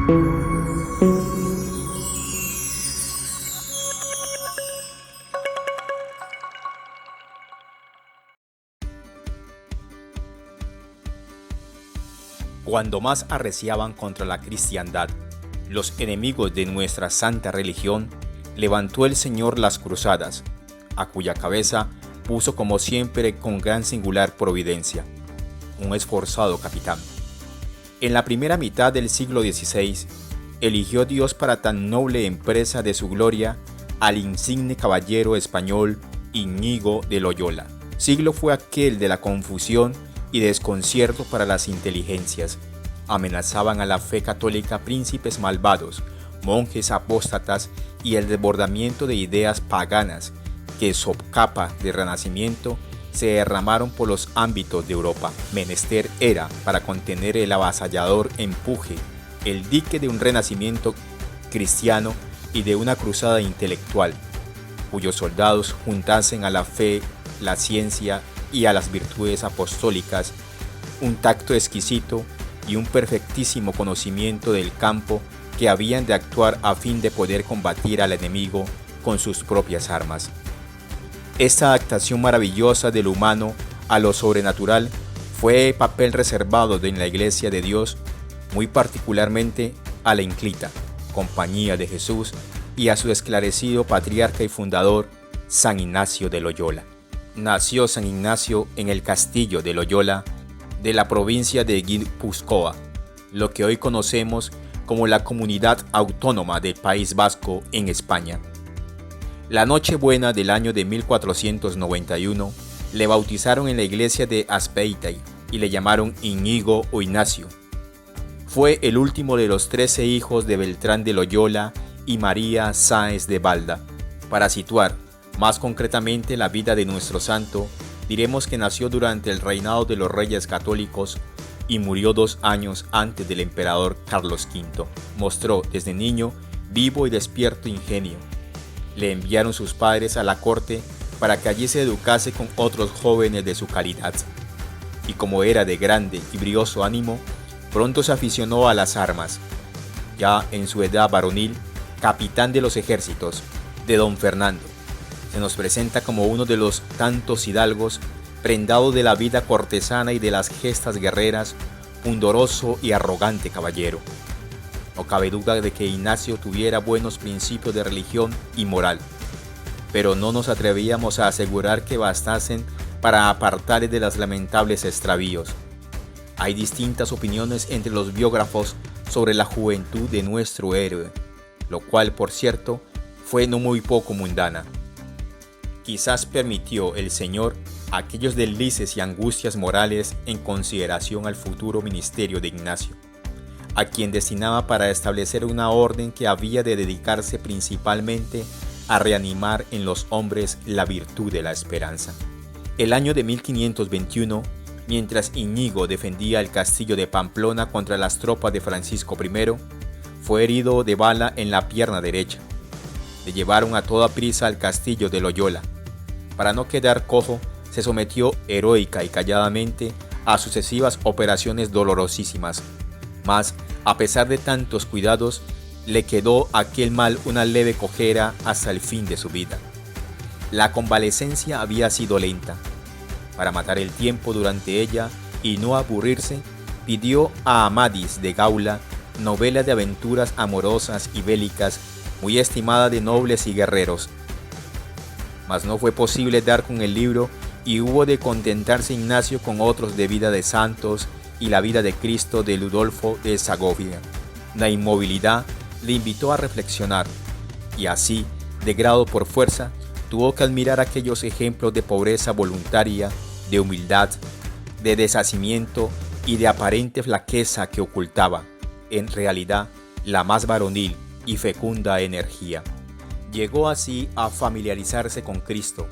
Cuando más arreciaban contra la cristiandad, los enemigos de nuestra santa religión, levantó el Señor las cruzadas, a cuya cabeza puso como siempre con gran singular providencia, un esforzado capitán. En la primera mitad del siglo XVI, eligió Dios para tan noble empresa de su gloria al insigne caballero español Íñigo de Loyola. Siglo fue aquel de la confusión y desconcierto para las inteligencias. Amenazaban a la fe católica príncipes malvados, monjes apóstatas y el desbordamiento de ideas paganas que, sob capa de renacimiento, se derramaron por los ámbitos de Europa. Menester era, para contener el avasallador empuje, el dique de un renacimiento cristiano y de una cruzada intelectual, cuyos soldados juntasen a la fe, la ciencia y a las virtudes apostólicas un tacto exquisito y un perfectísimo conocimiento del campo que habían de actuar a fin de poder combatir al enemigo con sus propias armas. Esta adaptación maravillosa del humano a lo sobrenatural fue papel reservado en la Iglesia de Dios, muy particularmente a la ínclita Compañía de Jesús y a su esclarecido patriarca y fundador, San Ignacio de Loyola. Nació San Ignacio en el castillo de Loyola de la provincia de Guipúzcoa, lo que hoy conocemos como la Comunidad Autónoma del País Vasco en España. La Nochebuena del año de 1491 le bautizaron en la iglesia de Azpeitia y le llamaron Íñigo o Ignacio. Fue el último de los 13 hijos de Beltrán de Loyola y María Sáenz de Balda. Para situar más concretamente la vida de nuestro santo, diremos que nació durante el reinado de los reyes católicos y murió 2 años antes del emperador Carlos V. Mostró desde niño vivo y despierto ingenio. Le enviaron sus padres a la corte para que allí se educase con otros jóvenes de su calidad. Y como era de grande y brioso ánimo, pronto se aficionó a las armas. Ya en su edad varonil, capitán de los ejércitos de don Fernando, se nos presenta como uno de los tantos hidalgos prendado de la vida cortesana y de las gestas guerreras, pundoroso y arrogante caballero. No cabe duda de que Ignacio tuviera buenos principios de religión y moral, pero no nos atrevíamos a asegurar que bastasen para apartarle de los lamentables extravíos. Hay distintas opiniones entre los biógrafos sobre la juventud de nuestro héroe, lo cual, por cierto, fue no muy poco mundana. Quizás permitió el Señor aquellos deslices y angustias morales en consideración al futuro ministerio de Ignacio, a quien destinaba para establecer una orden que había de dedicarse principalmente a reanimar en los hombres la virtud de la esperanza. El año de 1521, mientras Íñigo defendía el castillo de Pamplona contra las tropas de Francisco I, fue herido de bala en la pierna derecha. Le llevaron a toda prisa al castillo de Loyola. Para no quedar cojo, se sometió heroica y calladamente a sucesivas operaciones dolorosísimas. Mas, a pesar de tantos cuidados, le quedó aquel mal una leve cojera hasta el fin de su vida. La convalecencia había sido lenta. Para matar el tiempo durante ella y no aburrirse, pidió a Amadís de Gaula novela de aventuras amorosas y bélicas, muy estimada de nobles y guerreros. Mas no fue posible dar con el libro y hubo de contentarse Ignacio con otros de vida de santos y la vida de Cristo de Ludolfo de Sagovia. La inmovilidad le invitó a reflexionar, y así, de grado por fuerza, tuvo que admirar aquellos ejemplos de pobreza voluntaria, de humildad, de deshacimiento y de aparente flaqueza que ocultaba, en realidad, la más varonil y fecunda energía. Llegó así a familiarizarse con Cristo,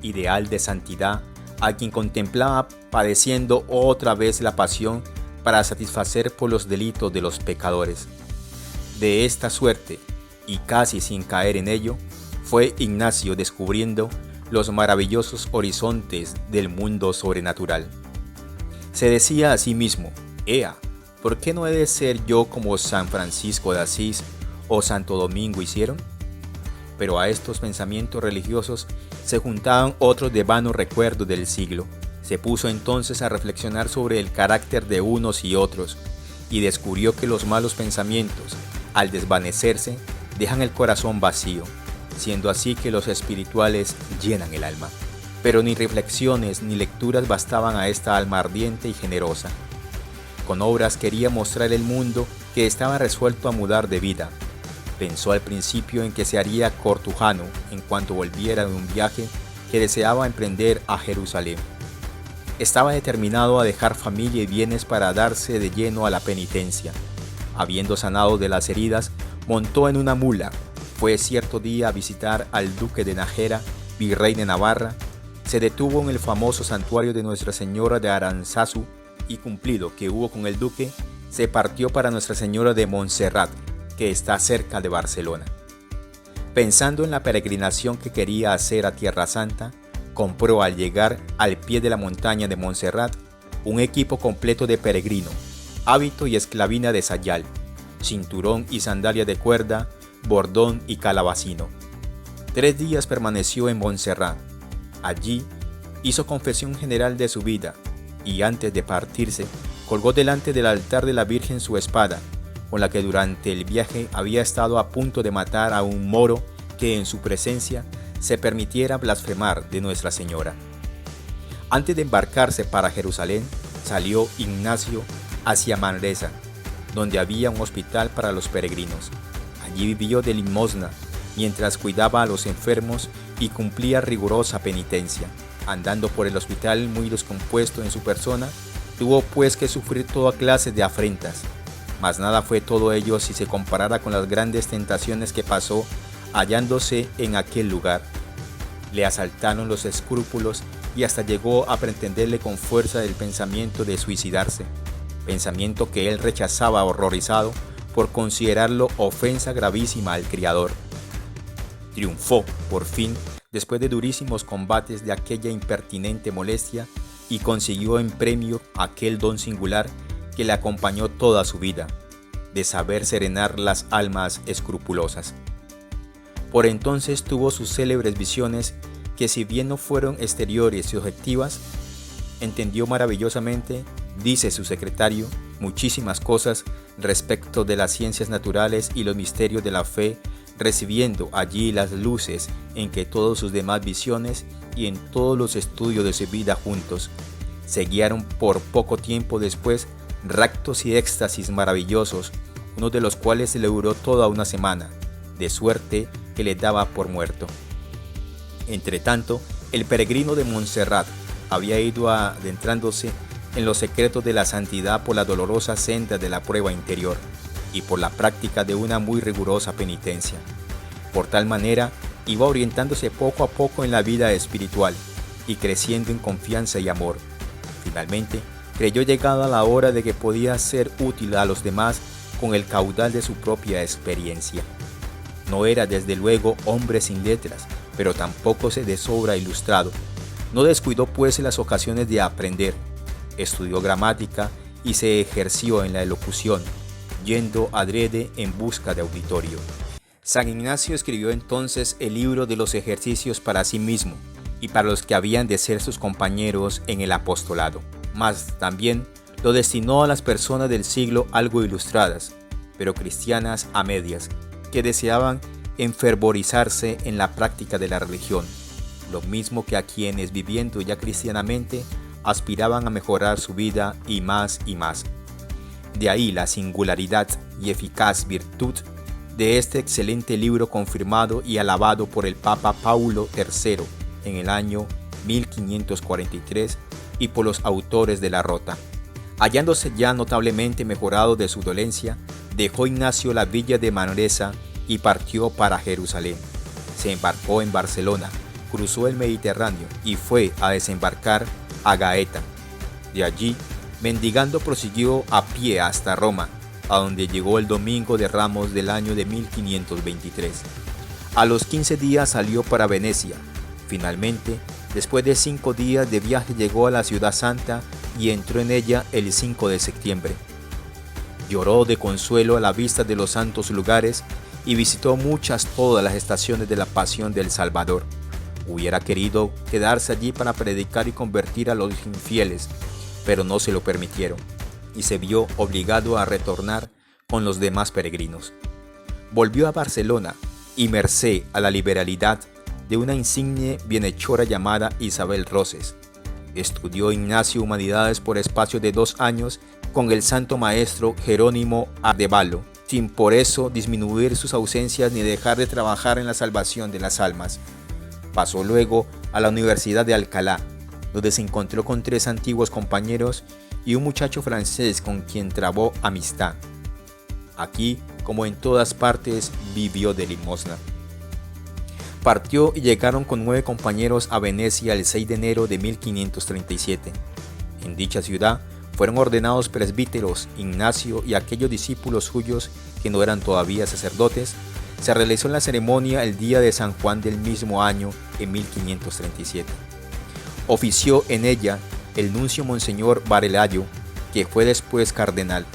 ideal de santidad, a quien contemplaba padeciendo otra vez la pasión para satisfacer por los delitos de los pecadores. De esta suerte, y casi sin caer en ello, fue Ignacio descubriendo los maravillosos horizontes del mundo sobrenatural. Se decía a sí mismo: «Ea, ¿Por qué no he de ser yo como San Francisco de Asís o Santo Domingo hicieron? Pero a estos pensamientos religiosos se juntaban otros de vano recuerdo del siglo. Se puso entonces a reflexionar sobre el carácter de unos y otros, y descubrió que los malos pensamientos, al desvanecerse, dejan el corazón vacío, siendo así que los espirituales llenan el alma. Pero ni reflexiones ni lecturas bastaban a esta alma ardiente y generosa. Con obras quería mostrar al mundo que estaba resuelto a mudar de vida. Pensó al principio en que se haría cortujano en cuanto volviera de un viaje que deseaba emprender a Jerusalén. Estaba determinado a dejar familia y bienes para darse de lleno a la penitencia. Habiendo sanado de las heridas, montó en una mula. Fue cierto día a visitar al duque de Nájera, virrey de Navarra. Se detuvo en el famoso santuario de Nuestra Señora de Aránzazu y, cumplido que hubo con el duque, se partió para Nuestra Señora de Montserrat, que está cerca de Barcelona. Pensando en la peregrinación que quería hacer a Tierra Santa, compró al llegar al pie de la montaña de Montserrat un equipo completo de peregrino, hábito y esclavina de sayal, cinturón y sandalia de cuerda, bordón y calabacino. 3 días permaneció en Montserrat. Allí hizo confesión general de su vida y antes de partirse colgó delante del altar de la Virgen su espada, con la que durante el viaje había estado a punto de matar a un moro que en su presencia se permitiera blasfemar de Nuestra Señora. Antes de embarcarse para Jerusalén, salió Ignacio hacia Manresa, donde había un hospital para los peregrinos. Allí vivió de limosna, mientras cuidaba a los enfermos y cumplía rigurosa penitencia. Andando por el hospital muy descompuesto en su persona, tuvo pues que sufrir toda clase de afrentas. Mas nada fue todo ello si se comparara con las grandes tentaciones que pasó hallándose en aquel lugar. Le asaltaron los escrúpulos y hasta llegó a pretenderle con fuerza el pensamiento de suicidarse, pensamiento que él rechazaba horrorizado por considerarlo ofensa gravísima al Criador. Triunfó, por fin, después de durísimos combates de aquella impertinente molestia, y consiguió en premio aquel don singular que le acompañó toda su vida, de saber serenar las almas escrupulosas. Por entonces tuvo sus célebres visiones que, si bien no fueron exteriores y objetivas, entendió maravillosamente, dice su secretario, muchísimas cosas respecto de las ciencias naturales y los misterios de la fe, recibiendo allí las luces en que todas sus demás visiones y en todos los estudios de su vida juntos se guiaron por poco tiempo después, raptos y éxtasis maravillosos, uno de los cuales se le duró toda una semana, de suerte que le daba por muerto. Entretanto, el peregrino de Montserrat había ido adentrándose en los secretos de la santidad por la dolorosa senda de la prueba interior y por la práctica de una muy rigurosa penitencia. Por tal manera, iba orientándose poco a poco en la vida espiritual y creciendo en confianza y amor. Finalmente, creyó llegada la hora de que podía ser útil a los demás con el caudal de su propia experiencia. No era desde luego hombre sin letras, pero tampoco se de sobra ilustrado. No descuidó pues las ocasiones de aprender. Estudió gramática y se ejerció en la elocución, yendo adrede en busca de auditorio. San Ignacio escribió entonces el libro de los ejercicios para sí mismo y para los que habían de ser sus compañeros en el apostolado. Mas también lo destinó a las personas del siglo algo ilustradas, pero cristianas a medias, que deseaban enfervorizarse en la práctica de la religión, lo mismo que a quienes viviendo ya cristianamente aspiraban a mejorar su vida y más y más. De ahí la singularidad y eficaz virtud de este excelente libro confirmado y alabado por el Papa Paulo III en el año 1543 y por los autores de la Rota. Hallándose ya notablemente mejorado de su dolencia, dejó Ignacio la villa de Manresa y partió para Jerusalén. Se embarcó en Barcelona, cruzó el Mediterráneo y fue a desembarcar a Gaeta. De allí, mendigando, prosiguió a pie hasta Roma, a donde llegó el domingo de Ramos del año de 1523. A los 15 días salió para Venecia. Finalmente, después de 5 días de viaje, llegó a la Ciudad Santa y entró en ella el 5 de septiembre. Lloró de consuelo a la vista de los santos lugares y visitó todas las estaciones de la pasión del Salvador. Hubiera querido quedarse allí para predicar y convertir a los infieles, pero no se lo permitieron, y se vio obligado a retornar con los demás peregrinos. Volvió a Barcelona y, merced a la liberalidad de una insigne bienhechora llamada Isabel Roses, estudió Ignacio Humanidades por espacio de 2 años con el santo maestro Jerónimo Ardevalo, sin por eso disminuir sus ausencias ni dejar de trabajar en la salvación de las almas. Pasó luego a la Universidad de Alcalá, donde se encontró con 3 antiguos compañeros y un muchacho francés con quien trabó amistad. Aquí, como en todas partes, vivió de limosna. Partió y llegaron con 9 compañeros a Venecia el 6 de enero de 1537. En dicha ciudad fueron ordenados presbíteros Ignacio y aquellos discípulos suyos que no eran todavía sacerdotes. Se realizó la ceremonia el día de San Juan del mismo año, en 1537. Ofició en ella el nuncio Monseñor Varelayo, que fue después cardenal.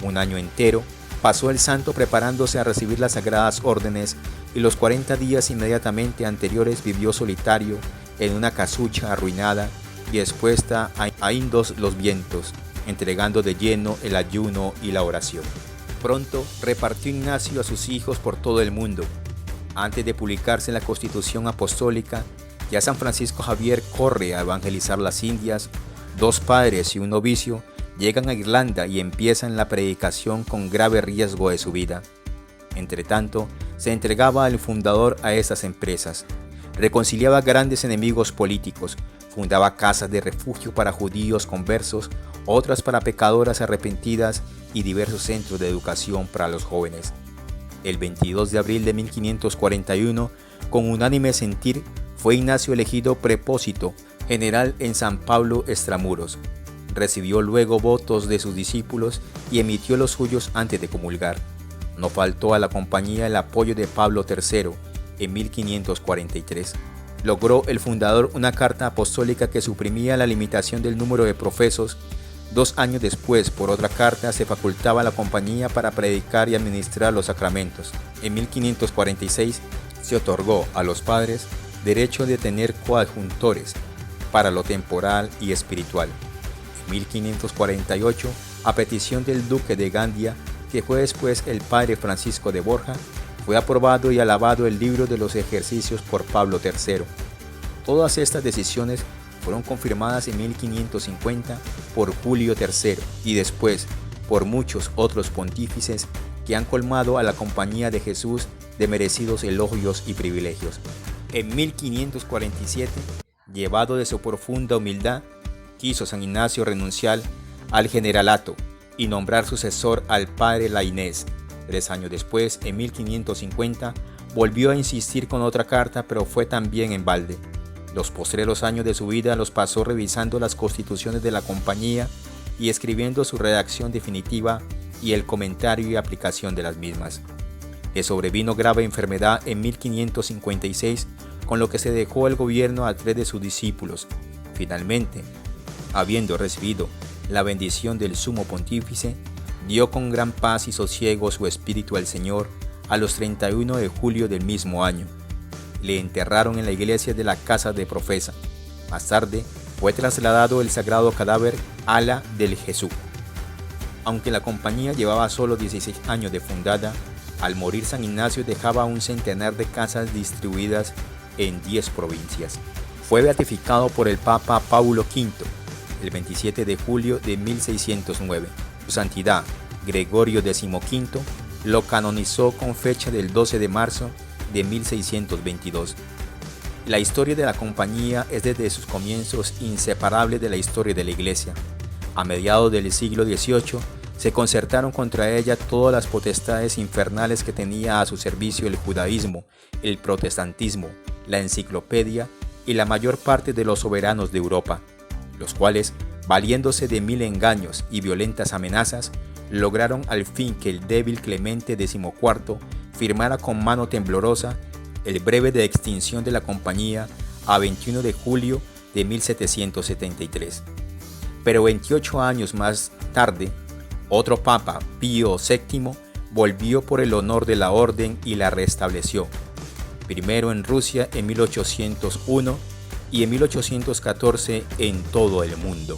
Un año entero pasó el santo preparándose a recibir las sagradas órdenes, y los 40 días inmediatamente anteriores vivió solitario en una casucha arruinada y expuesta a hindos los vientos, entregando de lleno el ayuno y la oración. Pronto repartió Ignacio a sus hijos por todo el mundo. Antes de publicarse la Constitución Apostólica, ya San Francisco Javier corre a evangelizar las Indias. 2 padres y un novicio llegan a Irlanda y empiezan la predicación con grave riesgo de su vida. Entretanto, se entregaba al fundador a estas empresas, reconciliaba grandes enemigos políticos, fundaba casas de refugio para judíos conversos, otras para pecadoras arrepentidas y diversos centros de educación para los jóvenes. El 22 de abril de 1541, con unánime sentir, fue Ignacio elegido prepósito general en San Pablo Extramuros. Recibió luego votos de sus discípulos y emitió los suyos antes de comulgar. No faltó a la compañía el apoyo de Pablo III. En 1543 logró el fundador una carta apostólica que suprimía la limitación del número de profesos. 2 años después, por otra carta, se facultaba a la compañía para predicar y administrar los sacramentos. En 1546 se otorgó a los padres derecho de tener coadjuntores para lo temporal y espiritual. En 1548, a petición del duque de Gandia, que fue después el padre Francisco de Borja, fue aprobado y alabado el libro de los ejercicios por Pablo III. Todas estas decisiones fueron confirmadas en 1550 por Julio III y después por muchos otros pontífices que han colmado a la Compañía de Jesús de merecidos elogios y privilegios. En 1547, llevado de su profunda humildad, quiso San Ignacio renunciar al generalato y nombrar sucesor al padre Lainés. 3 años después, en 1550, volvió a insistir con otra carta, pero fue también en balde. Los postreros años de su vida los pasó revisando las constituciones de la compañía y escribiendo su redacción definitiva y el comentario y aplicación de las mismas. Le sobrevino grave enfermedad en 1556, con lo que se dejó el gobierno a 3 de sus discípulos. Finalmente, habiendo recibido la bendición del sumo pontífice, dio con gran paz y sosiego su espíritu al Señor a los 31 de julio del mismo año. Le enterraron en la iglesia de la casa de Profesa. Más tarde fue trasladado el sagrado cadáver a la del Jesús. Aunque la compañía llevaba solo 16 años de fundada, al morir San Ignacio dejaba un centenar de casas distribuidas en 10 provincias. Fue beatificado por el Papa Paulo V el 27 de julio de 1609. Su santidad Gregorio XV lo canonizó con fecha del 12 de marzo de 1622. La historia de la compañía es desde sus comienzos inseparable de la historia de la Iglesia. A mediados del siglo XVIII se concertaron contra ella todas las potestades infernales que tenía a su servicio el judaísmo, el protestantismo, la enciclopedia y la mayor parte de los soberanos de Europa, los cuales, valiéndose de 1000 engaños y violentas amenazas, lograron al fin que el débil Clemente XIV firmara con mano temblorosa el breve de extinción de la compañía a 21 de julio de 1773. Pero 28 años más tarde, Otro papa, Pío VII, volvió por el honor de la orden y la restableció, primero en Rusia en 1801 y en 1814 en todo el mundo.